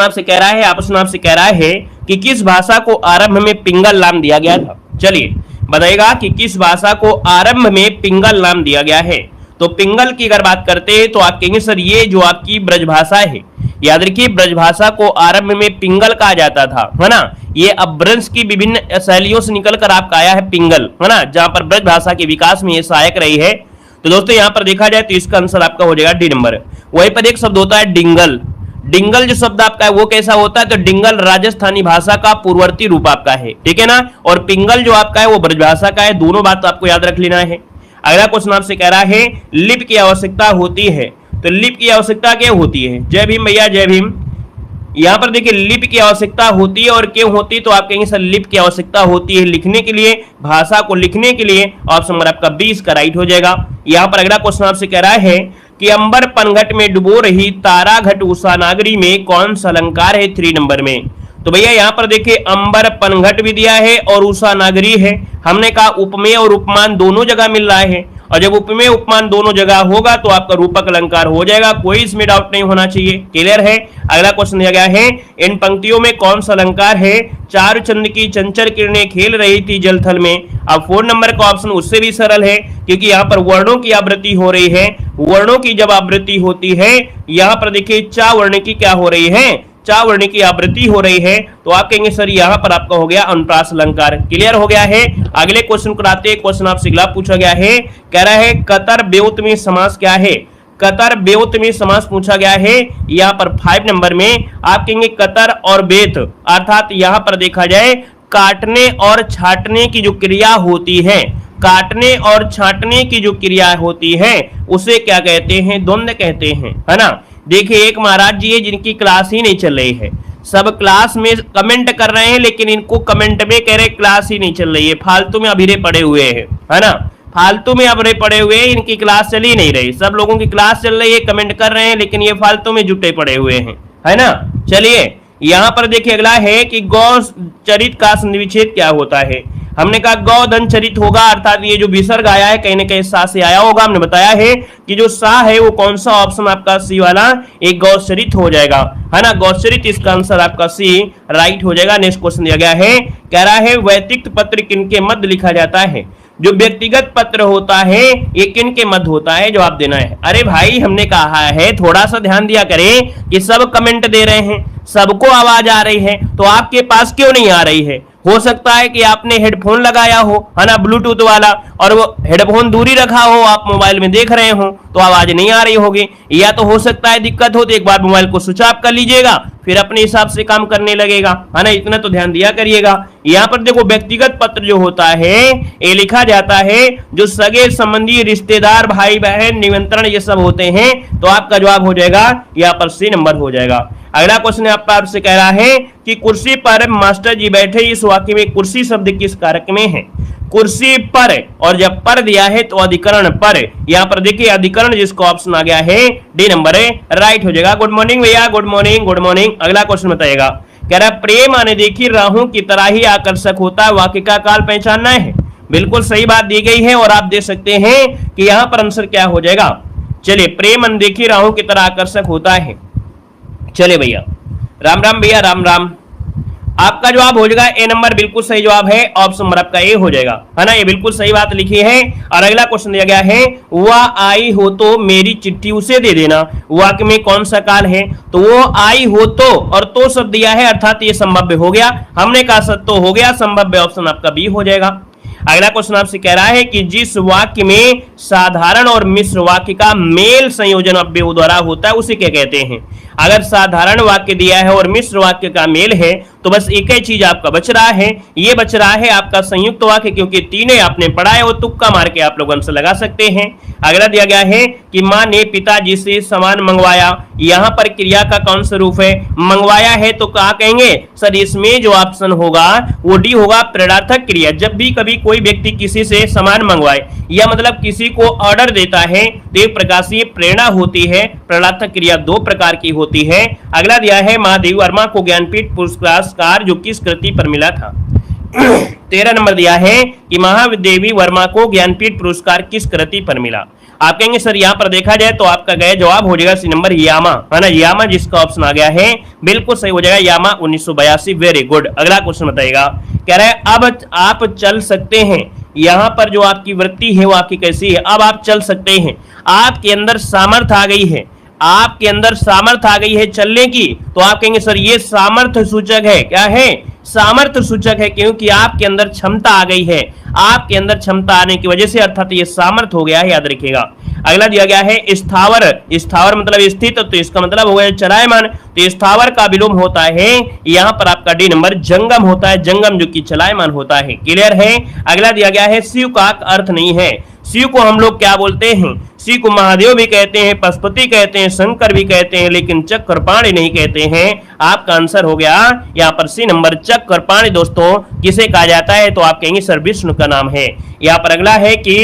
आपसे कह रहा है, आपस में आपसे कह रहा है कि किस भाषा को आरंभ में पिंगल नाम दिया गया था। चलिए बताइएगा कि किस भाषा को आरंभ में पिंगल नाम दिया गया है। तो पिंगल की अगर बात करते हैं तो आप कहेंगे सर ये जो आपकी ब्रजभाषा है, याद रखिए ब्रजभाषा को आरंभ में पिंगल कहा जाता था, है ना। ये अपभ्रंश की विभिन्न शैलियों से निकलकर आपका आया है पिंगल, है ना, जहां पर ब्रजभाषा के विकास में ये सहायक रही है। तो दोस्तों यहाँ पर देखा जाए तो इसका आंसर आपका हो जाएगा डी नंबर। वहीं पर एक शब्द होता है डिंगल। डिंगल जो शब्द आपका है वो कैसा होता है, तो डिंगल राजस्थानी भाषा का पूर्ववर्ती रूप आपका है, ठीक है ना। और पिंगल जो आपका है वो ब्रजभाषा का है। दोनों बात आपको याद रख लेना है। अगला क्वेश्चन आपसे कह रहा है लिपि की आवश्यकता होती है। तो लिपि की आवश्यकता क्या होती है? जय भीम भैया, जय भीम। यहाँ पर देखिए लिपि की आवश्यकता होती है और क्यों होती है, तो आप कहेंगे सर लिपि की आवश्यकता होती है लिखने के लिए, भाषा को लिखने के लिए। ऑप्शन नंबर आपका 20 का राइट हो जाएगा। यहाँ पर अगला क्वेश्चन आपसे कह रहा है कि अंबर पनघट में डुबो रही तारा घट उषा नागरी में कौन सा अलंकार है 3 नंबर में। तो भैया यहाँ पर देखिए अंबर पनघट भी दिया है और उषा नागरी है। हमने कहा उपमेय और उपमान दोनों जगह मिल रहा है, और जब उपमेय उपमान दोनों जगह होगा तो आपका रूपक अलंकार हो जाएगा, कोई इसमें डाउट नहीं होना चाहिए। क्लियर है। अगला क्वेश्चन दिया गया है इन पंक्तियों में कौन सा अलंकार है, चारु चंद की चंचल किरणें खेल रही थी जलथल में। अब 4 नंबर का ऑप्शन उससे भी सरल है, क्योंकि यहाँ पर वर्णों की आवृत्ति हो रही है। वर्णों की जब आवृत्ति होती है, यहाँ पर देखिए चा वर्ण की क्या हो रही है, चा वर्ण की आवृत्ति हो रही है। तो आप कहेंगे सर यहाँ पर आपका हो गया अनुप्रास अलंकार। क्लियर हो गया है। अगले क्वेश्चन को आते हैं। क्वेश्चन आपसे अगला पूछा गया है, कह रहा है कतर ब्योत में समास क्या है। कतर ब्योत में समास पूछा गया है। यहाँ पर 5 नंबर में आप कहेंगे कतर और बेत, अर्थात यहाँ पर देखा जाए काटने और छाटने की जो क्रिया होती है, काटने और छाटने की जो क्रिया होती है उसे क्या कहते हैं, द्वंद्व कहते हैं, है ना। देखिए एक महाराज जी है जिनकी क्लास ही नहीं चल रही है, सब क्लास में कमेंट कर रहे हैं लेकिन इनको कमेंट में कह रहे क्लास ही नहीं चल रही है, फालतू में अभिरे पड़े हुए हैं, है ना, फालतू में अभिरे पड़े हुए हैं, इनकी क्लास चल ही नहीं रही। सब लोगों की क्लास चल रही है, कमेंट कर रहे हैं, लेकिन ये फालतू में जुटे पड़े हुए हैं, है ना। चलिए यहाँ पर देखिए अगला है कि गौ चरित का संधिविच्छेद क्या होता है। हमने कहा गौधन चरित होगा, अर्थात ये जो विसर्ग आया है कहीं ना कहीं सा से आया होगा। हमने बताया है कि जो सा है वो कौन सा, ऑप्शन आपका सी वाला एक गौचरित हो जाएगा, है ना। गौचरित इसका आंसर आपका सी राइट हो जाएगा। नेक्स्ट क्वेश्चन दिया गया है, कह रहा है वैयक्तिक पत्र किनके मध्य लिखा जाता है। जो व्यक्तिगत पत्र होता है ये किनके मध्य होता है, जवाब देना है। अरे भाई हमने कहा है थोड़ा सा ध्यान दिया करें कि सब कमेंट दे रहे हैं, सबको आवाज आ रही है, तो आपके पास क्यों नहीं आ रही है। हो सकता है कि आपने हेडफोन लगाया हो, है ना, ब्लूटूथ वाला, और वो हेडफोन दूरी रखा हो, आप मोबाइल में देख रहे हो तो आवाज नहीं आ रही होगी। या तो हो सकता है दिक्कत हो तो एक बार मोबाइल को स्विच ऑफ कर लीजिएगा, फिर अपने हिसाब से काम करने लगेगा, है ना। इतना तो ध्यान दिया करिएगा। यहाँ पर देखो व्यक्तिगत पत्र जो होता है ये लिखा जाता है जो सगे संबंधी रिश्तेदार भाई बहन निमंत्रण ये सब होते हैं, तो आपका जवाब हो जाएगा यहाँ पर सी नंबर हो जाएगा। अगला क्वेश्चन आपसे कह रहा है कि कुर्सी पर मास्टर जी बैठे, इस वाक्य में कुर्सी शब्द किस कारक में है। कुर्सी पर, और जब पर दिया है तो अधिकरण पर, यहाँ पर देखिए अधिकरण जिसको ऑप्शन आ गया है डी नंबर है राइट हो जाएगा। गुड मॉर्निंग भैया, गुड मॉर्निंग, गुड मॉर्निंग। अगला क्वेश्चन बताइएगा, कह रहा है प्रेम अनदेखी राहों की तरह ही आकर्षक होता है, वाक्य का काल पहचानना है। बिल्कुल सही बात दी गई है और आप देख सकते हैं कि यहाँ पर आंसर क्या हो जाएगा। चलिए प्रेम अनदेखी राहों की तरह आकर्षक होता है। चले भैया, राम राम भैया, राम राम। आपका जवाब हो जाएगा ए नंबर, बिल्कुल सही जवाब है। ऑप्शन नंबर आपका ए हो जाएगा, है ना, ये बिल्कुल सही बात लिखी है। और अगला क्वेश्चन दिया गया है वह आई हो तो मेरी चिट्ठी उसे दे देना, वाक्य में कौन सा काल है। तो वो आई हो तो, और तो शब्द दिया है अर्थात ये संभव्य हो गया। हमने कहा सत्य हो गया, संभव्य ऑप्शन आपका बी हो जाएगा। अगला क्वेश्चन आपसे कह रहा है कि जिस वाक्य में साधारण और मिश्र वाक्य का मेल संयोजन अव्यय द्वारा होता है उसे क्या कहते हैं। अगर साधारण वाक्य दिया है और मिश्र वाक्य का मेल है तो बस एक ही चीज आपका बच रहा है, ये बच रहा है आपका संयुक्त वाक्य, क्योंकि तीनों आपने पढ़ा है वो तुक्का मार के आप लोग आंसर लगा सकते हैं। अगला दिया गया है कि माँ ने पिताजी से सामान मंगवाया, यहाँ पर क्रिया का कौन सा रूप है, मंगवाया है, तो क्या कहेंगे सर इसमें जो ऑप्शन होगा वो डी होगा, प्रेरणार्थक क्रिया। जब भी कभी कोई व्यक्ति किसी से सामान मंगवाए या मतलब किसी को ऑर्डर देता है तो एक प्रकार से प्रेरणा होती है। प्रेरणार्थक क्रिया 2 प्रकार की होती है। अगला दिया है महादेवी वर्मा को ज्ञानपीठ पुरस्कार जो किस कृति पर मिला था। 13 नंबर दिया है कि महादेवी वर्मा को ज्ञानपीठ पुरस्कार किस कृति पर मिला। आप कहेंगे सर यहाँ पर देखा जाए तो आपका गया जवाब हो जाएगा सी नंबर यामा, है ना, यामा जिसका ऑप्शन आ गया है बिल्कुल सही हो जाएगा, यामा 1982। Very good. अगला क्वेश्चन बताइएगा, कह रहा है अब आप चल सकते हैं। यहाँ पर जो आपकी वृत्ति है वो आपकी कैसी है, अब आप चल सकते हैं, आपके अंदर सामर्थ्य आ गई है, आपके अंदर सामर्थ्य आ गई है चलने की, तो आप कहेंगे सर ये सामर्थ्य सूचक है। क्या है? सामर्थ्य सूचक है, क्योंकि आपके अंदर क्षमता आ गई है, आपके अंदर क्षमता आने की वजह से, अर्थात ये सामर्थ्य हो गया है, याद रखिएगा। अगला दिया गया है स्थावर। स्थावर मतलब स्थित, तो इसका मतलब हो गया चलायमान, तो स्थावर का विलोम होता है यहाँ पर आपका डी नंबर जंगम होता है, जंगम जो कि चलायमान होता है। क्लियर है। अगला दिया गया है शिव का अर्थ नहीं है। शिव को हम लोग क्या बोलते हैं? शिव को महादेव भी कहते हैं, पशुपति कहते हैं, शंकर भी कहते हैं, लेकिन चक्रपाणि नहीं कहते हैं। आपका आंसर हो गया यहाँ पर सी नंबर चक्रपाणि। दोस्तों किसे कहा जाता है? तो आप कहेंगे सर विष्णु का नाम है। यहाँ पर अगला है कि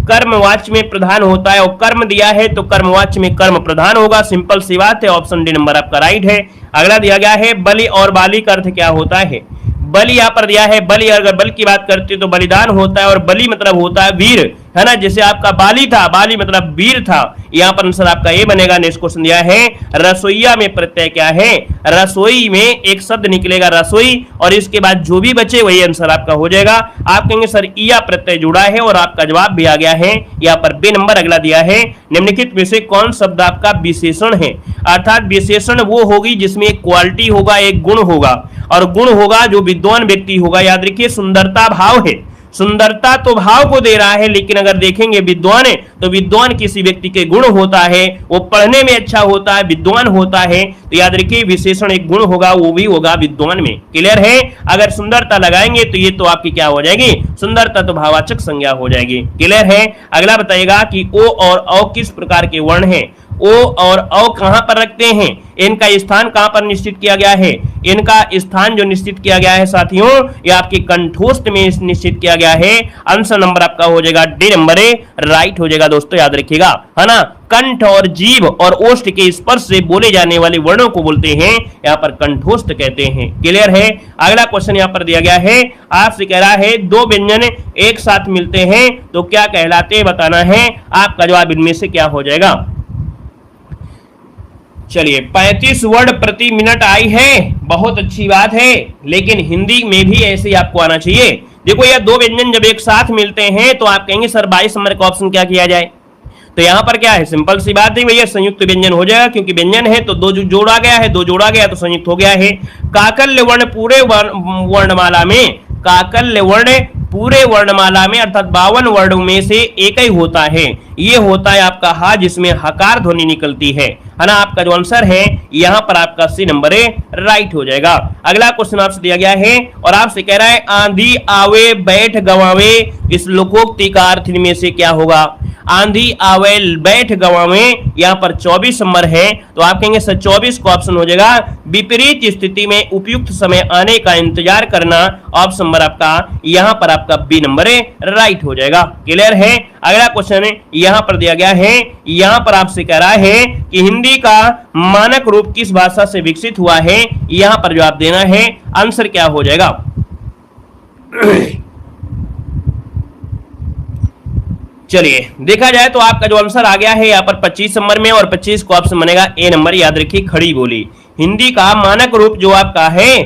कर्मवाच्य में प्रधान होता है, और कर्म दिया है तो कर्मवाच्य में कर्म प्रधान होगा, सिंपल सी बात है, ऑप्शन डी नंबर आपका राइट है। अगला दिया गया है बलि और बाली का अर्थ क्या होता है? बलि यहाँ पर दिया है, बलि अगर बल की बात करते तो बलिदान होता है, और बलि मतलब होता है वीर, है ना, जैसे आपका बाली था, बाली मतलब वीर था। यहाँ पर आंसर आपका ये बनेगा। नेक्स्ट क्वेश्चन दिया है रसोईया में प्रत्यय क्या है? रसोई में एक शब्द निकलेगा रसोई, और इसके बाद जो भी बचे वही आंसर आपका हो जाएगा। आप कहेंगे सर ईया प्रत्यय जुड़ा है, और आपका जवाब भी आ गया है यहाँ पर बी नंबर। अगला दिया है निम्नलिखित में से कौन शब्द आपका विशेषण है? अर्थात विशेषण वो होगी जिसमें एक क्वालिटी होगा, एक गुण होगा, और गुण होगा जो विद्वान व्यक्ति होगा। याद रखिए सुंदरता भाव है, सुंदरता तो भाव को दे रहा है, लेकिन अगर देखेंगे विद्वान है तो विद्वान किसी व्यक्ति के गुण होता है, वो पढ़ने में अच्छा होता है, विद्वान होता है, तो याद रखिए विशेषण एक गुण होगा, वो भी होगा विद्वान में। क्लियर है। अगर सुंदरता लगाएंगे तो ये तो आपकी क्या हो जाएगी? सुंदरता तो भाववाचक संज्ञा हो जाएगी। क्लियर है। अगला बताइएगा कि ओ और औ किस प्रकार के वर्ण हैं? ओ और औ कहां पर रखते हैं? इनका स्थान कहां पर निश्चित किया गया है? इनका स्थान जो निश्चित किया गया है साथियों, ये आपके कंठोष्ठ में निश्चित किया गया है। आंसर नंबर आपका हो जाएगा डी नंबर ए, राइट हो जाएगा दोस्तों, याद रखिएगा, है ना। कंठ और जीभ और ओष्ठ के स्पर्श से बोले जाने वाले वर्णों को बोलते हैं यहाँ पर कंठोष्ठ कहते हैं। क्लियर है। अगला क्वेश्चन यहाँ पर दिया गया है, आपसे कह रहा है दो व्यंजन एक साथ मिलते हैं तो क्या कहलाते हैं, बताना है। आपका जवाब इनमें से क्या हो जाएगा? चलिए 35 वर्ड प्रति मिनट आई है, बहुत अच्छी बात है, लेकिन हिंदी में भी ऐसे ही आपको आना चाहिए। देखो ये दो व्यंजन जब एक साथ मिलते हैं तो आप कहेंगे सर 22 नंबर का ऑप्शन क्या किया जाए? तो यहाँ पर क्या है, सिंपल सी बात है भैया, संयुक्त व्यंजन हो जाएगा, क्योंकि व्यंजन है तो दो जोड़ा गया है, दो जोड़ा गया तो संयुक्त हो गया है। काकल्य वर्ण पूरे वर्णमाला में, काकल्य वर्ण पूरे वर्णमाला में अर्थात 52 वर्णों में से एक ही होता है, ये होता है आपका हा, जिसमें हकार ध्वनि निकलती है ना। आपका जो आंसर है यहाँ पर आपका सी नंबर ए, राइट हो जाएगा। अगला क्वेश्चन आपसे दिया गया है और आपसे कह रहा है आंधी आवे बैठ गवावे, इस लोकोक्ति का अर्थ में से क्या होगा? आंधी आवे बैठ गवावे, यहाँ पर 24 नंबर है, तो आप कहेंगे सर 24 का ऑप्शन हो जाएगा विपरीत स्थिति में उपयुक्त समय आने का इंतजार करना। ऑप्शन नंबर आपका यहाँ पर आपका बी नंबर है, राइट हो जाएगा। क्लियर है। अगला क्वेश्चन यहाँ पर दिया गया है, यहाँ पर आपसे कह रहा है कि हिंदी का मानक रूप किस भाषा से विकसित हुआ है, यहाँ पर जवाब देना है। आंसर क्या हो जाएगा? चलिए देखा जाए तो आपका जो आंसर आ गया है यहाँ पर 25 नंबर में, और 25 को ऑप्शन बनेगा ए नंबर, याद रखिए खड़ी बोली। हिंदी का मानक रूप जो आपका है